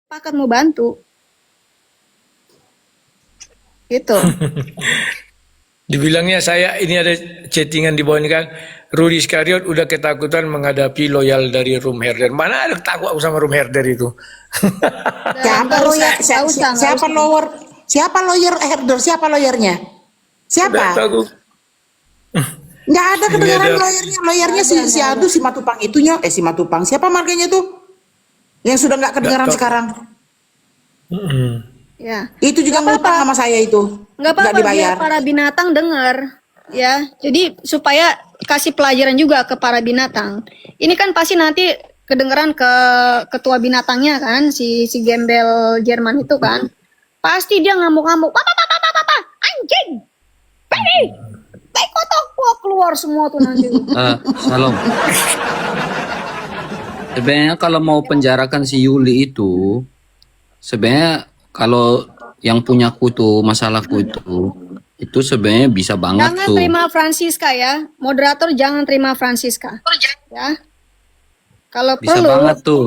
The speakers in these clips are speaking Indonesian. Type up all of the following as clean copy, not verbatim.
Sepakat mau bantu. Gitu. Dibilangnya saya ini ada chattingan di bawah ini kan. Rudy Iskariot udah ketakutan menghadapi loyal dari room herder. Mana ada takut aku sama room herder itu? Siapa Nggak usah, lawyer? nggak usah, nggak Siapa usah. lawyer? Siapa lawyer herder? Siapa lawyernya? Udah Siapa? tahu. Nggak ada Ini kedengaran ada lawyernya. Lawyernya si Adu, si Matupang itunya. Si Matupang. Siapa marganya tuh? Yang sudah nggak nggak kedengaran tahu. sekarang. Ya. Itu juga ngutang sama saya itu. Nggak Nggak apa-apa dibayar. biar para binatang dengar. Ya. Jadi supaya kasih pelajaran juga ke para binatang. Ini kan pasti nanti kedengeran ke ketua binatangnya kan, si gembel Jerman itu kan. Pasti dia ngamuk-ngamuk. Papa, anjing. Pergi. Tai kotok gua keluar semua tuh nanti. Salam. Sebenarnya kalau mau penjarakan si Yuli itu, sebenarnya kalau yang punyaku tuh masalahku itu sebenarnya bisa banget Jangan tuh. terima Francisca ya. Moderator jangan terima Francisca. Ya. Kalau Bisa perlu, banget tuh.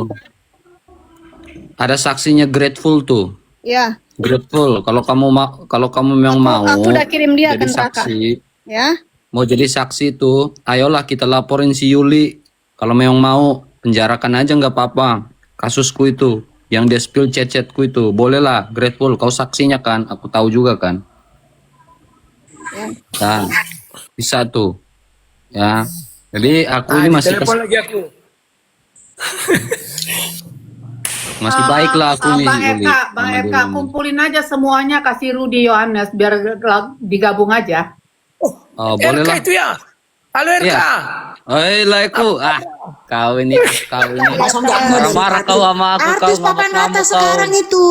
Ada saksinya Grateful tuh. ya. Grateful. Kalau kamu memang mau Aku udah kirim dia ke jadi neraka. saksi, Ya. mau jadi saksi tuh, ayolah kita laporin si Yuli. Kalau memang mau penjarakan aja nggak apa-apa. Kasusku itu, yang dia spill chat-chatku itu, bolehlah Grateful. Kau saksinya kan, aku tahu juga kan. Ya. Nah, bisa tuh, ya. Jadi aku Ah, ini masih telepon lagi aku. masih baik lah aku nih Bang Yuli. Eka, Bang sama Eka, dia. kumpulin aja semuanya, kasih Rudy Yohanes biar digabung aja. Oh, boleh RK lah. itu ya. Halo RK. Iya. Oi, laiku. Kau ini. Langsung nggak mau Marah-marah kau sama aku, kau Artis papan ngamuk-ngamuk atas kau. sekarang itu.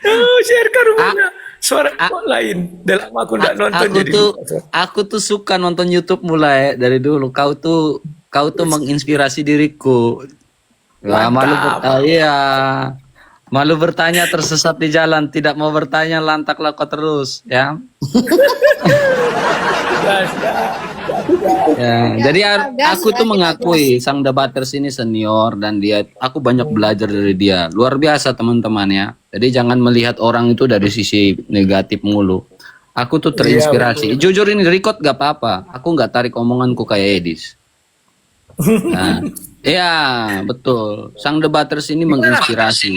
Oh, si RK rumahnya. Suara kok lain. Dalam aku nggak nonton Aku jadi. tuh suka nonton YouTube mulai dari dulu. Kau tuh menginspirasi diriku. Wah, iya. Malu bertanya tersesat di jalan, tidak mau bertanya lantaklah kau terus, ya. Ya, jadi aku tuh mengakui sang debaters ini senior dan aku banyak belajar dari dia. Luar biasa teman-teman ya. Jadi jangan melihat orang itu dari sisi negatif mulu. Aku tuh terinspirasi. Jujur ini record gak apa-apa. Aku nggak tarik omonganku kayak Edis. Nah, iya betul. Sang debaters ini menginspirasi.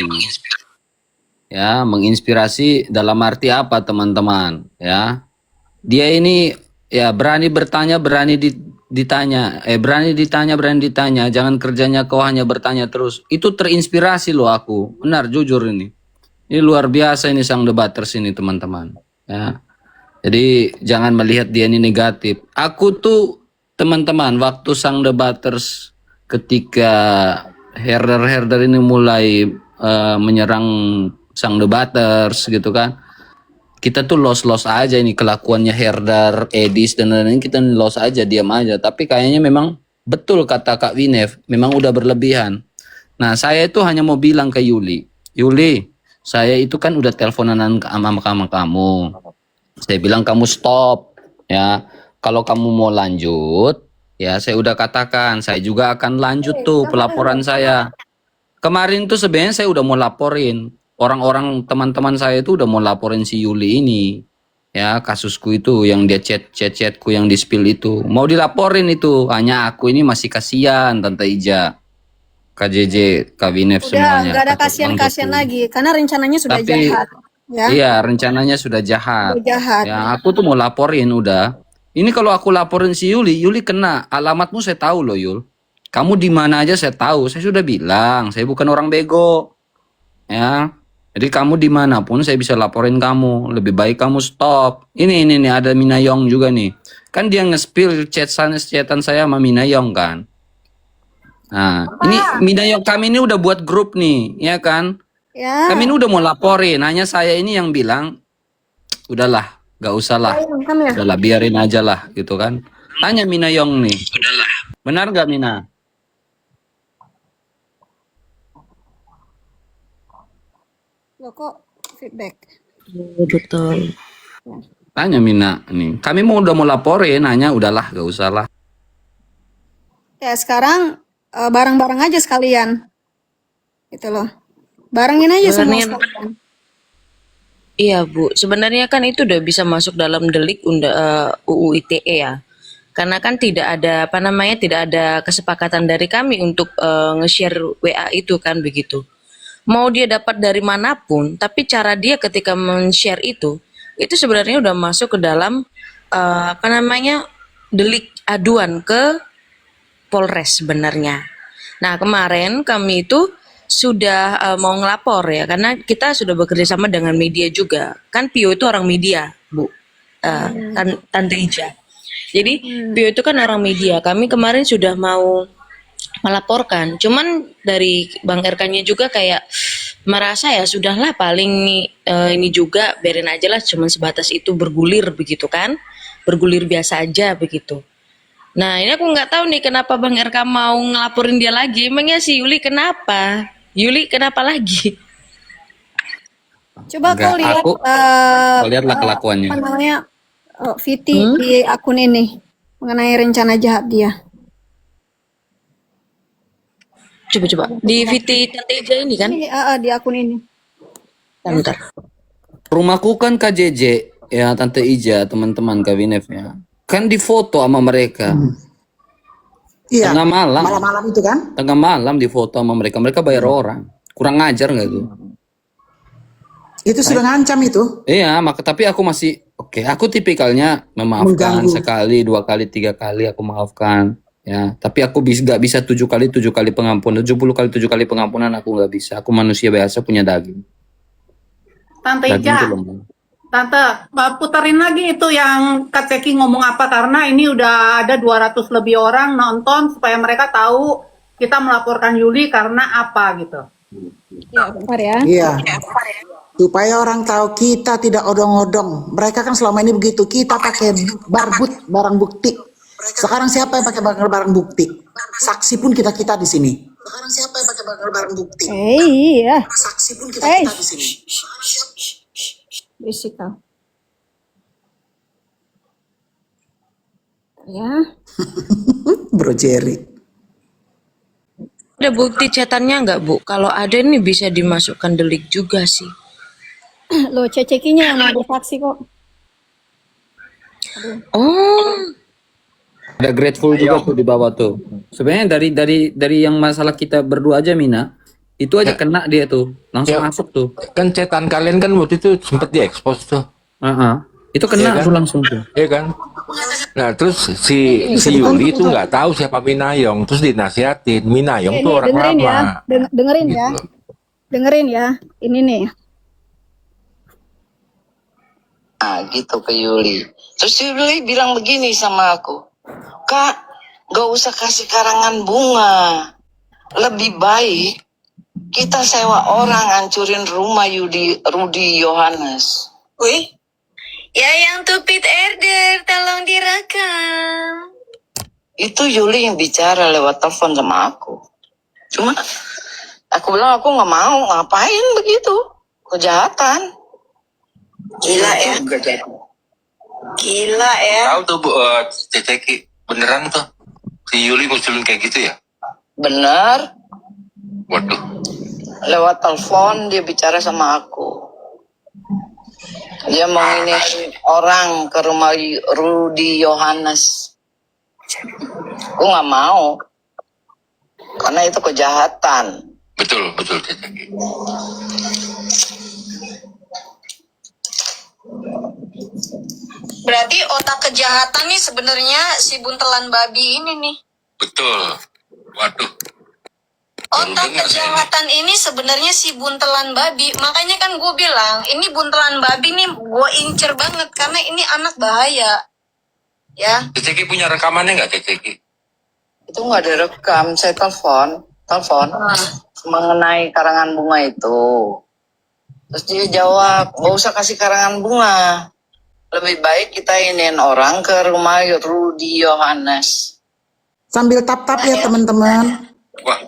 Ya, menginspirasi dalam arti apa teman-teman? Ya, dia ini ya berani bertanya, berani ditanya. Berani ditanya, berani ditanya. Jangan kerjanya kau hanya bertanya terus. Itu terinspirasi loh aku. Benar, jujur ini. Ini luar biasa ini sang debaters ini teman-teman. Ya. Jadi jangan melihat dia ini negatif. Aku tuh teman-teman waktu sang debaters ketika herder-herder ini mulai menyerang sang debaters gitu kan. Kita tuh los aja ini kelakuannya herder, Edis dan lain-lain, kita los aja, diam aja. Tapi kayaknya memang betul kata Kak Winef, memang udah berlebihan. Nah, saya itu hanya mau bilang ke Yuli, saya itu kan udah teleponan sama kamu. Saya bilang kamu stop ya. Kalau kamu mau lanjut, ya saya udah katakan, saya juga akan lanjut tuh pelaporan saya. Kemarin tuh sebenarnya saya udah mau laporin. Orang-orang teman-teman saya itu udah mau laporin si Yuli ini. Ya, kasusku itu yang dia chatku yang di-spill itu. Mau dilaporin itu. Hanya aku ini masih kasihan Tante Ija. KJJ, Kak Winef Udah semuanya. nggak ada kasihan-kasihan lagi karena rencananya sudah Tapi, jahat. Ya. iya, rencananya sudah jahat. Sudah jahat. Ya, aku tuh mau laporin udah. Ini kalau aku laporin si Yuli kena. Alamatmu saya tahu loh, Yul. Kamu di mana aja saya tahu. Saya sudah bilang, saya bukan orang bego. Ya. Jadi kamu dimanapun saya bisa laporin kamu. Lebih baik kamu stop. Ini ada Minayong juga nih. Kan dia nge-spill chatan saya sama Minayong kan. Nah, ini Minayong kami ini udah buat grup nih, ya kan? Ya. Kami ini udah mau laporin. Hanya saya ini yang bilang, udahlah, gak usah lah. Udahlah, biarin aja lah, gitu kan. Tanya Minayong nih. Udahlah. Benar gak Mina? Loh kok feedback? Betul. Tanya Mina nih. Kami udah mau laporin, hanya udahlah, gak usah lah. Ya sekarang bareng-bareng aja sekalian. Gitu loh. Barengin aja semua Sebenarnya, sekalian. iya Bu, sebenarnya kan itu udah bisa masuk dalam delik UU ITE ya. Karena kan tidak ada apa namanya, tidak ada kesepakatan dari kami untuk nge-share WA itu kan begitu. Mau dia dapat dari manapun, tapi cara dia ketika men-share itu sebenarnya udah masuk ke dalam apa namanya, delik aduan ke Polres sebenarnya. Nah, kemarin kami itu sudah mau ngelapor ya, karena kita sudah bekerja sama dengan media juga. Kan Pio itu orang media, Bu. Tante Ija. Jadi Pio itu kan orang media. Kami kemarin sudah mau melaporkan. Cuman dari Bang RK-nya juga kayak merasa ya sudahlah paling ini juga biarin aja lah, cuman sebatas itu bergulir begitu kan. Bergulir biasa aja begitu. Nah, ini aku nggak tahu nih kenapa Bang RK mau ngelaporin dia lagi. Emangnya si Yuli kenapa? Yuli kenapa lagi? Coba Enggak, kau lihat kau lihatlah kelakuannya. apa namanya Viti di akun ini mengenai rencana jahat dia. Coba-coba. Di VT Tante Ija ini kan? Ini di akun ini. Bentar. Rumahku kan KJJ, ya Tante Ija, teman-teman Kabinef ya. Kan difoto sama mereka. Iya. Tengah malam. Malam-malam itu kan? Tengah malam difoto sama mereka. Mereka bayar orang. Kurang ngajar nggak tuh? Itu sudah ngancam itu. Iya, tapi aku masih oke. Aku tipikalnya memaafkan Mengganggu. sekali, 2 kali, 3 kali aku maafkan. Ya, tapi aku nggak bisa 7 kali 7 kali pengampunan, 70 kali 7 kali pengampunan aku nggak bisa. Aku manusia biasa punya daging. Tante Daging Ija, itu lemah. Tante, puterin lagi itu yang Kak Ceki ngomong apa, karena ini udah ada 200 lebih orang nonton supaya mereka tahu kita melaporkan Yuli karena apa gitu. Ya, bentar ya. Iya. Supaya orang tahu kita tidak odong-odong. Mereka kan selama ini begitu. Kita pakai barang bukti. Sekarang siapa yang pakai barang bukti? Saksi pun kita di sini. Sekarang siapa yang pakai barang bukti? Iya. Saksi pun kita di sini. Berisik kau. Ya. Bro Jerry. Ada bukti chatannya nggak Bu? Kalau ada ini bisa dimasukkan delik juga sih. Loh, cecekinya yang mau saksi kok. Oh, Ada grateful juga tuh di bawah tuh. Sebenarnya dari yang masalah kita berdua aja Mina, itu aja kena dia tuh, langsung Ya. masuk tuh. Kan cetan kalian kan waktu itu sempat diekspos tuh, Itu kena Iya kan? tuh langsung tuh. ya kan? Nah terus si Yuli itu nggak tahu siapa Minayong, terus dinasihatin Minayong tuh orang dengerin ya. lama. Dengerin ya. Gitu. Dengerin ya. Ini nih. Nah, gitu ke Yuli. Terus Yuli bilang begini sama aku, Kak, gak usah kasih karangan bunga. Lebih baik kita sewa orang hancurin rumah Rudy Yohanes. Wih, ya yang tupit Erder, tolong direkam. Itu Yuli yang bicara lewat telepon sama aku. Cuma aku bilang aku nggak mau, ngapain begitu, kejahatan. Gila ya. Gila ya. Tahu tuh Bu, Ceceki beneran tuh si Yuli ngusulin kayak gitu ya? Bener, Waduh, lewat telepon dia bicara sama aku. Dia mau ngirim orang ke rumah Rudy Yohanes. Aku nggak mau, karena itu kejahatan. betul Ceceki. Berarti otak kejahatan nih sebenarnya si buntelan babi ini nih. Betul. Waduh. Otak dengar saya kejahatan ini sebenarnya si buntelan babi. Makanya kan gue bilang, ini buntelan babi nih gue incer banget karena ini anak bahaya. Ya, Ceceki punya rekamannya nggak Ceceki? itu nggak direkam. Saya telepon mengenai karangan bunga itu. Terus dia jawab, gak usah kasih karangan bunga. Lebih baik kita iniin orang ke rumah Rudy Yohanes. Sambil tap-tap ya teman-teman. Wah,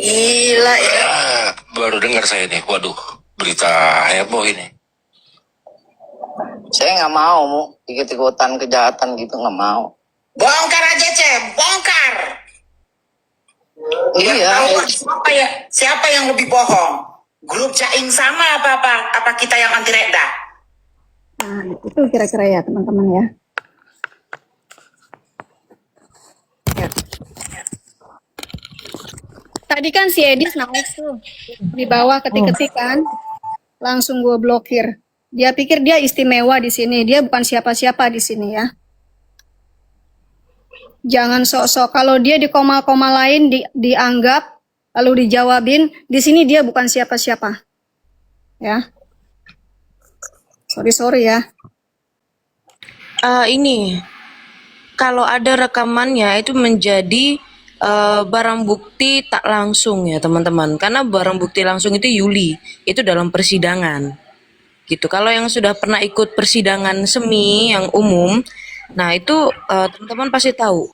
Gila ya. baru dengar saya nih. Waduh, berita heboh ini. Saya nggak mau ikut-ikutan kejahatan gitu, nggak mau. Bongkar aja, bongkar. Iya. Siapa yang lebih bohong? Grup Caing sama apa kita yang anti Reda? Nah, itu kira-kira ya teman-teman ya. Ya. Tadi kan si Edis naik tuh di bawah ketik-ketik kan, langsung gue blokir. Dia pikir dia istimewa di sini, dia bukan siapa-siapa di sini ya. Jangan sok-sok. Kalau dia di koma-koma lain dianggap lalu dijawabin, di sini dia bukan siapa-siapa. Ya. Sorry ya. Ini kalau ada rekamannya itu menjadi barang bukti tak langsung ya teman-teman, karena barang bukti langsung itu Yuli, itu dalam persidangan gitu. Kalau yang sudah pernah ikut persidangan semi yang umum, nah itu teman-teman pasti tahu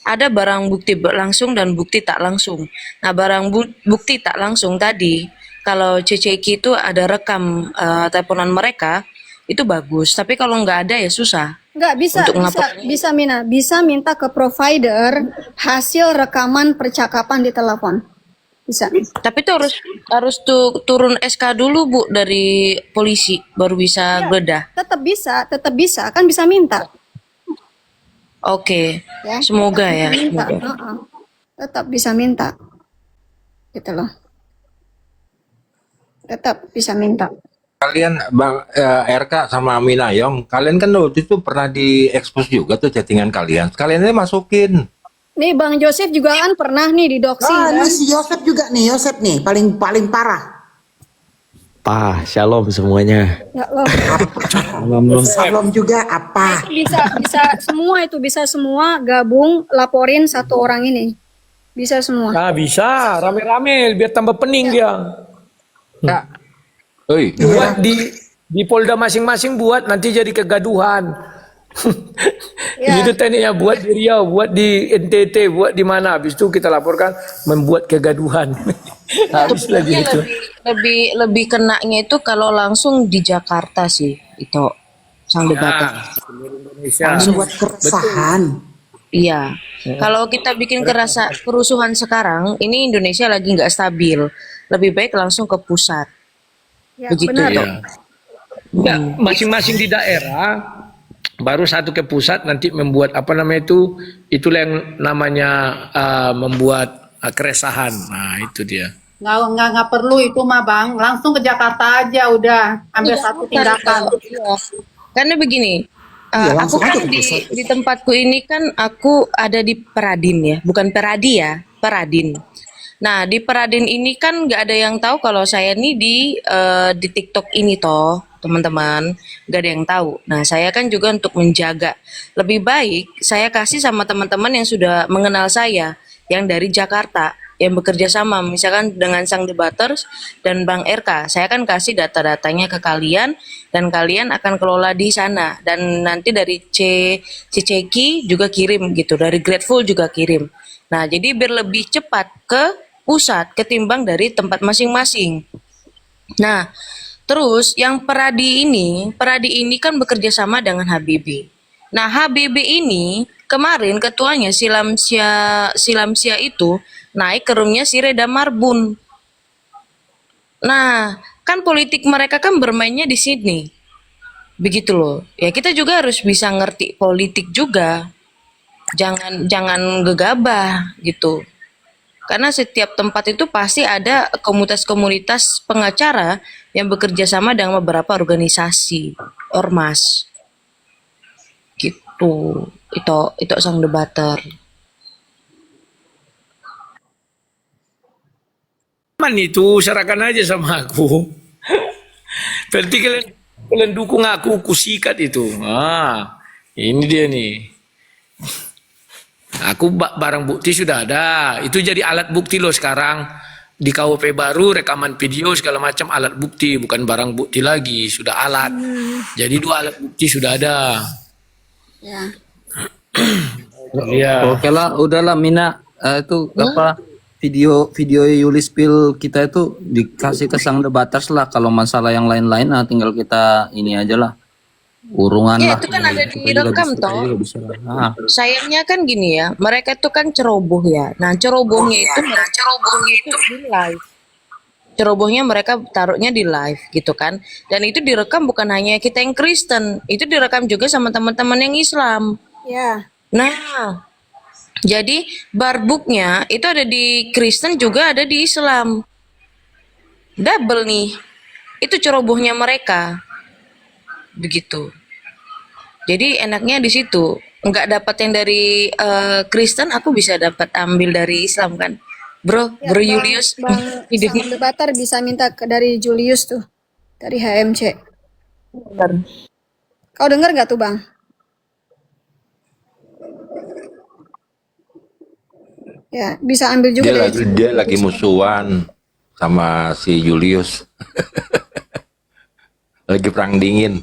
ada barang bukti langsung dan bukti tak langsung. Nah barang bukti tak langsung tadi, kalau CCK itu ada rekam teleponan mereka, itu bagus, tapi kalau nggak ada ya susah. Enggak bisa Mina, bisa minta ke provider hasil rekaman percakapan di telepon. Bisa. Tapi itu harus turun SK dulu Bu dari polisi baru bisa geledah. Tetap bisa, kan bisa minta. Oke. Ya, Semoga ya. minta. Semoga. Tetap bisa minta. Gitu loh. Tetap bisa minta. Kalian Bang RK sama Minayong, kalian kan waktu itu pernah diekspos juga tuh chattingan kalian. Kalian ini masukin. Nih Bang Joseph juga kan pernah nih di doxing kan? Ini si Yosef juga nih, Yosef nih paling parah. Shalom semuanya. Ya Allah. Salam juga apa? Bisa semua gabung laporin satu orang ini. Bisa semua. Nah, bisa rame-rame biar tambah pening dia. Ya. Oi. Buat di Polda masing-masing buat nanti jadi kegaduhan. Ya. Gitu tekniknya, buat di Riau, buat di NTT, buat di mana. Habis itu kita laporkan membuat kegaduhan. Habis lagi itu. Lebih kenanya itu kalau langsung di Jakarta sih itu sang debater. Langsung buat keresahan. Iya. Kalau kita bikin kerusuhan sekarang, ini Indonesia lagi nggak stabil. Lebih baik langsung ke pusat. Ya, Begitu benar. toh. Ya, masing-masing di daerah baru satu ke pusat nanti membuat apa namanya itu, itulah yang namanya membuat keresahan. Nah itu dia. Nggak perlu itu mah Bang, langsung ke Jakarta aja udah ambil satu tindakan. Iya. Karena begini, Iya, aku langsung aja kan ke pusat. di tempatku ini kan aku ada di Peradin ya, bukan Peradi ya, Peradin. Nah di Peradin ini kan nggak ada yang tahu kalau saya nih di TikTok ini toh teman-teman, nggak ada yang tahu. Nah saya kan juga untuk menjaga, lebih baik saya kasih sama teman-teman yang sudah mengenal saya, yang dari Jakarta, yang bekerja sama misalkan dengan Sang Debaters dan Bang RK. Saya kan kasih data-datanya ke kalian dan kalian akan kelola di sana, dan nanti dari Ceki juga kirim gitu, dari Grateful juga kirim. Nah jadi biar lebih cepat ke pusat ketimbang dari tempat masing-masing. Nah terus yang Peradi ini kan bekerja sama dengan HBB. Nah HBB ini kemarin ketuanya Silamsia itu naik ke roomnya si Reda Marbun. Nah, kan politik mereka kan bermainnya di sini. Begitu loh. Ya kita juga harus bisa ngerti politik juga. Jangan gegabah gitu. Karena setiap tempat itu pasti ada komunitas-komunitas pengacara yang bekerja sama dengan beberapa organisasi, ormas. Gitu. Itu Sang Debater. Man itu serahkan aja sama aku. Berarti kalian dukung aku, kusikat itu. Ini dia nih. Aku barang bukti sudah ada. Itu jadi alat bukti loh sekarang. Di KUP baru rekaman video segala macam alat bukti, bukan barang bukti lagi, sudah alat. Jadi 2 alat bukti sudah ada. Ya. Iya. Oke lah, udahlah Mina, itu apa video Yuli spill kita itu dikasih ke Sang Debaters lah. Kalau masalah yang lain-lain tinggal kita ini aja lah. Urungan Ya lah. itu kan ada Kita juga direkam bisa, toh. kita juga bisa. Ah, Sayangnya kan gini ya, mereka itu kan ceroboh ya. Nah, cerobohnya itu di live. Cerobohnya mereka taruhnya di live gitu kan. Dan itu direkam bukan hanya kita yang Kristen, itu direkam juga sama teman-teman yang Islam. Ya. Nah, jadi barbuknya itu ada di Kristen juga ada di Islam. Double nih. Itu cerobohnya mereka. Begitu. Jadi enaknya di situ. Nggak dapat yang dari Kristen, aku bisa dapat ambil dari Islam kan. Bro, Ya, Bro Bang, Julius. Bang Videonya Sang Debater bisa minta dari Julius tuh, dari HMC. bentar. Kau dengar nggak tuh Bang? Ya, bisa ambil juga dari Dia lagi musuhan sama si Julius. Lagi perang dingin.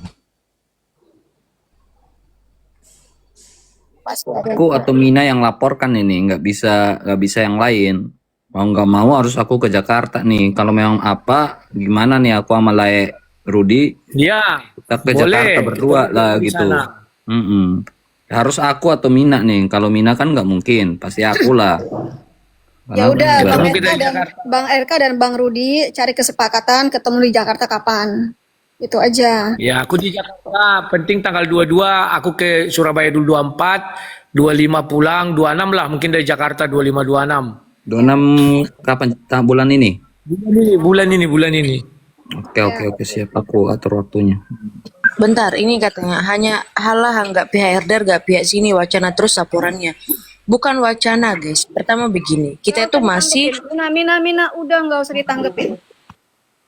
aku atau Mina yang laporkan ini, nggak bisa yang lain. Mau nggak mau harus aku ke Jakarta nih. Kalau memang apa, gimana nih aku sama Lae Rudi, Ya, kita ke boleh. Jakarta berdua Kita lah di gitu. sana. Harus aku atau Mina nih. Kalau Mina kan nggak mungkin, pasti aku lah. Ya udah, Karena Bang Ketemu kita RK di dan Jakarta. Bang RK dan Bang Rudi cari kesepakatan ketemu di Jakarta kapan. Itu aja. Ya, aku di Jakarta. Penting tanggal 22 aku ke Surabaya dulu 24, 25 pulang, 26 lah mungkin dari Jakarta 25 26. 26 kapan? Bulan ini? Bulan ini. Oke, siap, aku atur waktunya. Bentar, ini katanya hanya halah nggak pihak RDR, nggak pihak sini wacana terus laporannya. Bukan wacana guys. Pertama begini, kita itu masih Mina, udah nggak usah ditanggepin.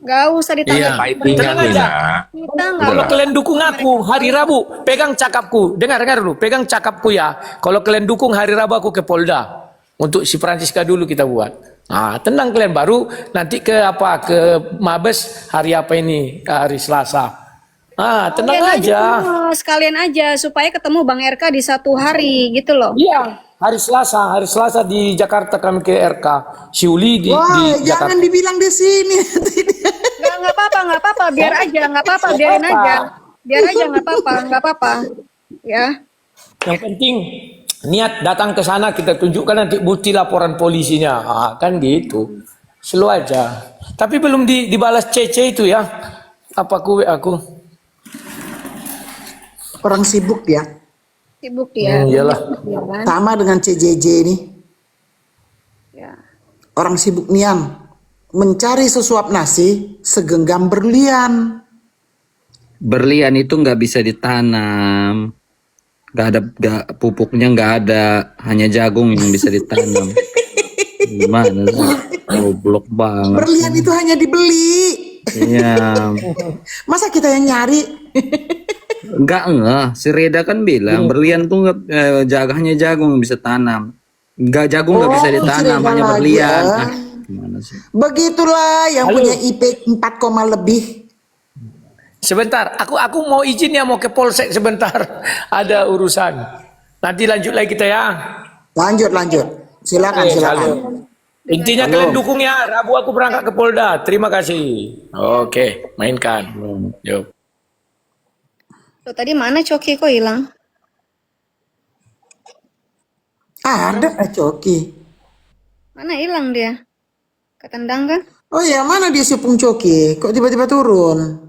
Nggak usah Iya. ditanggepin. Fightingan Mina. Kita nggak Kalau kalian dukung aku hari Rabu, pegang cakapku. Dengar dulu, pegang cakapku ya. Kalau kalian dukung hari Rabu aku ke Polda. Untuk si Francisca dulu kita buat. Nah, tenang kalian, baru nanti ke Mabes hari apa ini? Hari Selasa. Tenang aja. sekalian aja supaya ketemu Bang RK di satu hari gitu loh. Iya, hari Selasa di Jakarta kami ke RK. Si Uli di Wah, Jakarta. jangan dibilang di sini. Nggak apa-apa, biar aja, nggak apa-apa, biarin aja. Biar aja, nggak apa-apa. Ya. Yang penting niat datang ke sana kita tunjukkan nanti bukti laporan polisinya. Kan gitu. Slow aja. Tapi belum dibalas CC itu ya. Apa aku? Orang sibuk ya. Sibuk dia. Iyalah. Ya kan? Sama dengan CJJ ini. Ya. Orang sibuk nian. Mencari sesuap nasi segenggam berlian. Berlian itu nggak bisa ditanam. Pupuknya nggak ada. Hanya jagung yang bisa ditanam. Gimana sih? Goblok banget. Berlian itu hanya dibeli. Iya. Masa kita yang nyari? Enggak. Si Reda kan bilang berlian tuh nggak hanya jagung yang bisa tanam. Jagung nggak bisa Oh, ditanam, si Reda hanya lagi berlian. ya. Gimana sih? Begitulah yang punya IP 4, lebih. Sebentar, aku mau izin ya mau ke Polsek sebentar. Ada urusan. Nanti lanjut lagi kita ya. Lanjut. Silakan. Intinya kalian dukung ya. Rabu aku berangkat ke Polda. Terima kasih. Oke, mainkan. Yuk. Tuh, tadi mana Coki kok hilang? Ada Coki. Mana hilang dia? Ketendang kan? Oh ya, mana dia si Pung Coki? Kok tiba-tiba turun?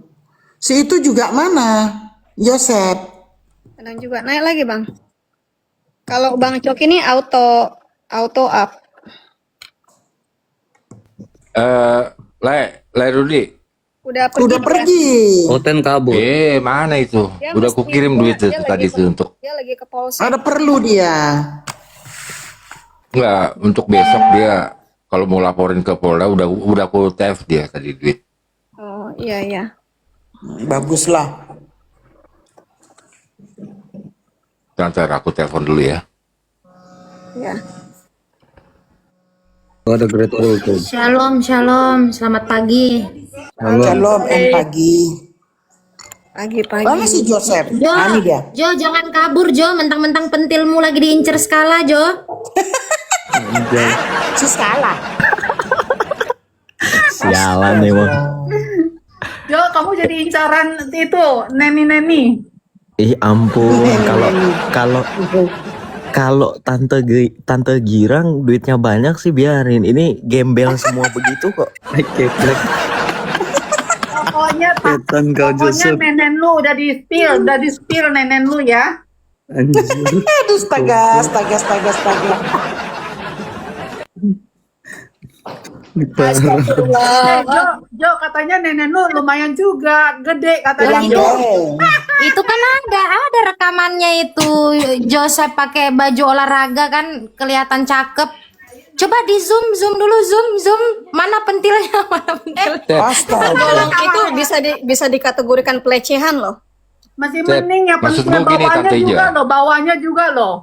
Si itu juga mana? Yosep. Ketendang juga. Naik lagi Bang. Kalau Bang Coki ini auto up. Le Rudi. Udah pergi. Udah dia. pergi. Oten kabur. Mana itu? Dia Udah mesti- aku kirim duit dia itu lagi tadi ke- itu untuk Dia lagi ke Polsek. Ada perlu dia. enggak untuk besok dia kalau mau laporin ke Polda udah aku TF dia tadi duit. Oh iya. Baguslah. Nanti aku telepon dulu ya. Ya. Ada great rule tuh. Shalom, selamat pagi. Shalom pagi. Pagi-pagi. Mana si Joseph? Jo, Ini dia. Jo jangan kabur Jo, mentang-mentang pentilmu lagi diincer skala Jo. Si Skala. Sialan emang. Jo, kamu jadi incaran itu, neni-neni. Ih ampun, kalau kalau tante girang duitnya banyak sih biarin. Ini gembel semua begitu kok. Keplek. Pokoknya Setan kau pokoknya Joseph. nenen lu udah di spill nenen lu ya. Anjir. Aduh, astaga. Jo, katanya nenen lu lumayan juga, gede katanya Jo. Itu kan ada rekamannya itu Joseph pakai baju olahraga kan kelihatan cakep. Coba di zoom dulu zoom mana pentilnya mana pentilnya. Golong itu bisa dikategorikan pelecehan loh. Masih Sep, mending ya maksud pentilnya gua gini, bawahnya Tante juga Ija. loh, bawahnya juga loh.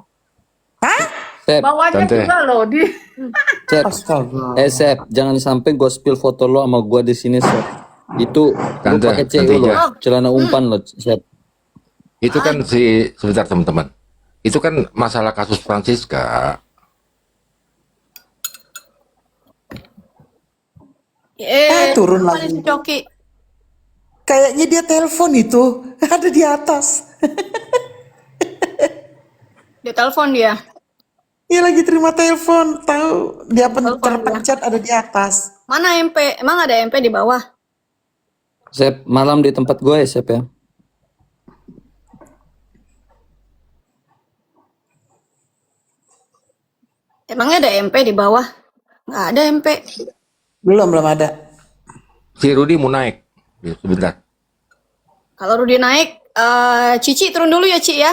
Sep, Bawahnya Tante. juga loh di Sep. Sep, jangan sampai gue spill foto lo sama gua di sini, Sep. Itu lu Tante, pakai Tante cewek lo, Ija. celana umpan lo, Sep. Itu kan sebentar teman-teman. Itu kan masalah kasus Francisca. Turun mana lagi. si Coki? Kayaknya dia telepon itu. Ada di atas. Dia telepon dia. Dia lagi terima telepon. Tahu dia terpencet ada di atas. Mana MP? Emang ada MP di bawah? Sep, malam di tempat gue ya, Sep ya. Emangnya ada MP di bawah? Nggak ada MP. Belum ada. Si Rudi mau naik. Ya, sebentar. Kalau Rudi naik, Cici turun dulu ya, Ci ya.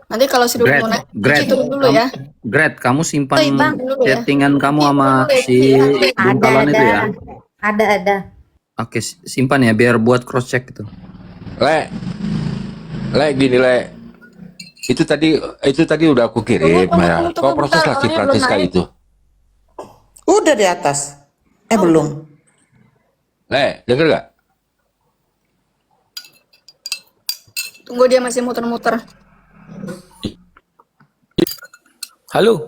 Nanti kalau si Rudi mau naik, Cici turun dulu ya. Gret, kamu simpan Oi, Bang, dulu ya. chattingan kamu sama si buntalan itu ya. Ada. Oke, simpan ya biar buat cross check gitu. Le gini Le. Itu tadi udah aku kirim ya. Tunggu, Kau proses bentar, lah si orangnya belum Francisca naik. itu. Udah di atas. Belum. Le, denger gak? Tunggu dia masih muter-muter. Halo.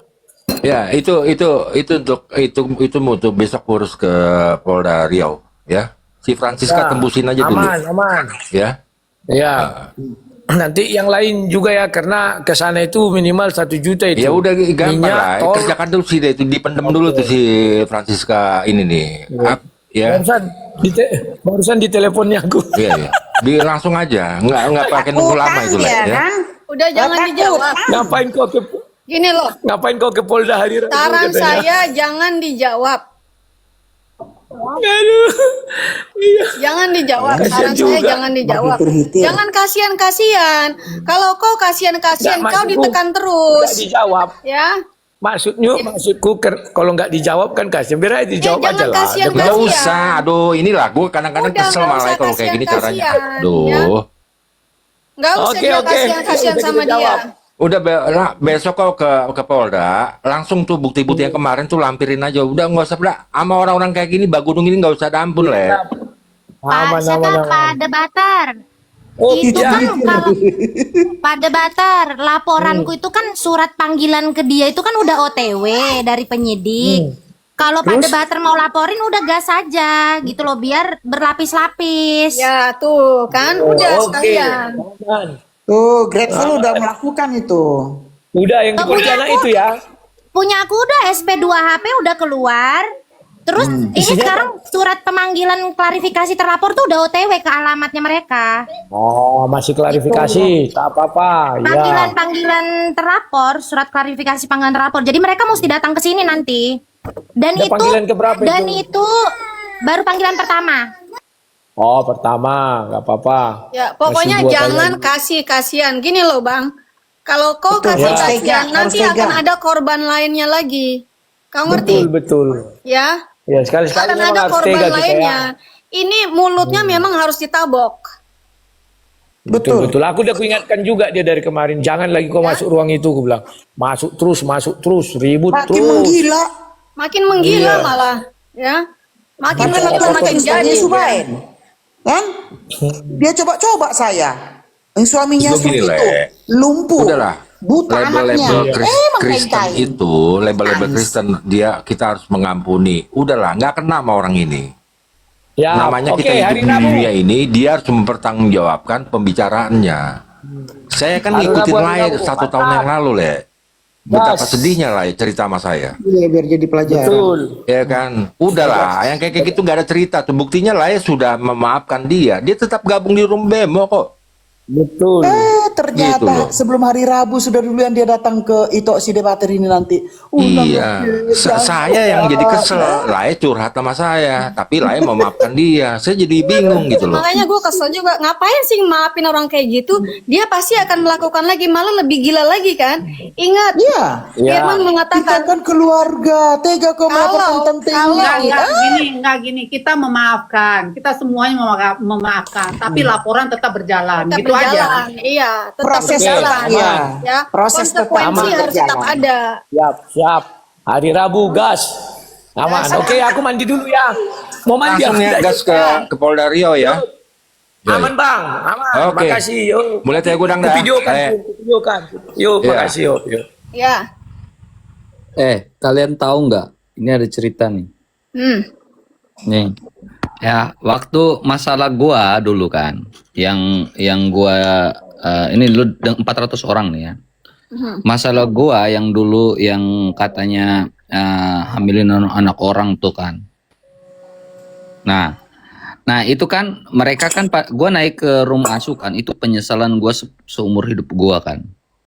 Ya, itu untuk besok urus ke Polda Riau ya. Si Francisca tembusin aja dulu Aman. ya. Ya. Nanti yang lain juga ya, karena ke sana itu minimal 1 juta itu. Ya udah gampang Minyak, lah. tol. Kerjakan dulu sih itu dipendem dulu tuh si Francisca ini nih. Ya. Barusan di teleponnya aku. Iya. Langsung aja. Nggak pakai nunggu lama itu lah ya. Udah jangan dijawab. Ngapain kau ke Gini loh, Ngapain kau ke Polda Hari Rabu? saran katanya. saya jangan dijawab. Aduh. Iya. Jangan dijawab. Kasian Saran saya juga. jangan dijawab. Berhitir. Jangan kasihan-kasihan. Kalau kau kasihan-kasihan, Nggak, kau maksudku, ditekan terus. Nggak dijawab. Ya. Maksudku kalau nggak dijawab kan kasihan. Biar aja dijawab jangan aja lah. kasihan, Nggak kasihan. usah. Aduh, inilah gue kadang-kadang Udah, kesel nggak malah usah kalau kayak gini caranya. kasihan-kasihan, Aduh. Nggak usah Oke, dia oke. kasihan-kasihan Udah sama kita dia. jawab. Udah besok kau ke Polda, langsung tuh bukti-bukti yang kemarin tuh lampirin aja. Udah nggak usah sama orang-orang kayak gini, Bagudung ini nggak usah ada ampun Le. Pak Debatar. Oh, Itu iya. kan kalau Pak Debatar, laporanku itu kan surat panggilan ke dia itu kan udah OTW dari penyidik. Kalau Pak Debatar mau laporin udah gas aja gitu loh biar berlapis-lapis. Ya tuh kan, udah sekalian. Aman. Tuh, Grateful udah melakukan itu. Udah yang di Punya Pontianak aku- itu ya. Punya aku udah SP2HP udah keluar. Terus ini sekarang surat pemanggilan klarifikasi terlapor tuh udah OTW ke alamatnya mereka. Oh, masih klarifikasi. Tak apa-apa. Ya. Panggilan terlapor, surat klarifikasi panggilan terlapor. Jadi mereka mesti datang ke sini nanti. Dan Ada panggilan keberapa itu? itu baru panggilan pertama. Oh, pertama, nggak apa-apa. Ya, pokoknya Masih buat jangan aja. kasih kasihan. Gini loh, Bang. Kalau kau Betul, kasih harus kasihan, tega, nanti harus akan tega. ada korban lainnya lagi. Kau ngerti? Betul. Ya. Ya, sekali-sekali Akan memang ada harus korban tega kita lainnya. ya. Ini mulutnya memang harus ditabok. Betul. Betul. Aku udah kuingatkan juga dia dari kemarin. Jangan lagi kau masuk ruang itu, aku bilang. Masuk terus, ribut Makin terus. menggila. Makin menggila Iya. malah, ya. Makin Makin menggila, makin jadi. Subain. Kan? Dia coba-coba saya. Yang suaminya Itu gini, seperti itu. Le. Lumpuh. Udahlah. Buta anaknya. Label-label Emang Kristen kain-kain. itu, label-label Kristen kita harus mengampuni. Udahlah, nggak kena sama orang ini. Ya, Namanya oke, kita hidup hari di Rabu. dunia ini, dia harus mempertanggungjawabkan pembicaraannya. Saya kan Hari ngikutin Rabu, hari Lai Rabu. 1 tahun yang lalu, Le. Betapa sedihnya Lai cerita sama saya. Iya, biar jadi pelajaran. Betul. Ya kan, udahlah, yang kayak gitu nggak ada cerita tuh. Buktinya Lai sudah memaafkan dia. Dia tetap gabung di room bemo kok. Betul. Ternyata Gitu loh. sebelum hari Rabu sudah duluan dia datang ke Ito si debater ini nanti. Iya, saya yang jadi kesel. Lai curhat sama saya, tapi Lai memaafkan dia. Saya jadi bingung gitu loh. Makanya gue kesel juga, ngapain sih maafin orang kayak gitu? Dia pasti akan melakukan lagi, malah lebih gila lagi kan? Ingat, Iya. Firman Kita mengatakan kan keluarga, tega kau melaporkan tante ini. Enggak gini, kita memaafkan, kita semuanya memaafkan, tapi laporan tetap berjalan, tetap gitu aja. berjalan. Iya, tetap Proses berjalan. tetap, ya. Ya, Proses tetap konsekuensi harus tetap berjalan. ada. Siap. Hari Rabu gas. Aman. Oke, aku mandi dulu ya. Mau mandi Langsung aku ya udah gas ke Polda Riau ya. Aman bang, aman. Oke. Makasih. Yuk. Mulai teh gudang dah. Videokan. Yuk, Iya. makasih. Yuk. Ya. Kalian tahu nggak? Ini ada cerita nih. Nih, ya waktu masalah gua dulu kan, yang gua ini dulu 400 orang nih ya. Masalah gua yang dulu yang katanya hamilin anak orang tuh kan. Nah itu kan mereka kan gua naik ke rumah asuh kan, itu penyesalan gua seumur hidup gua kan.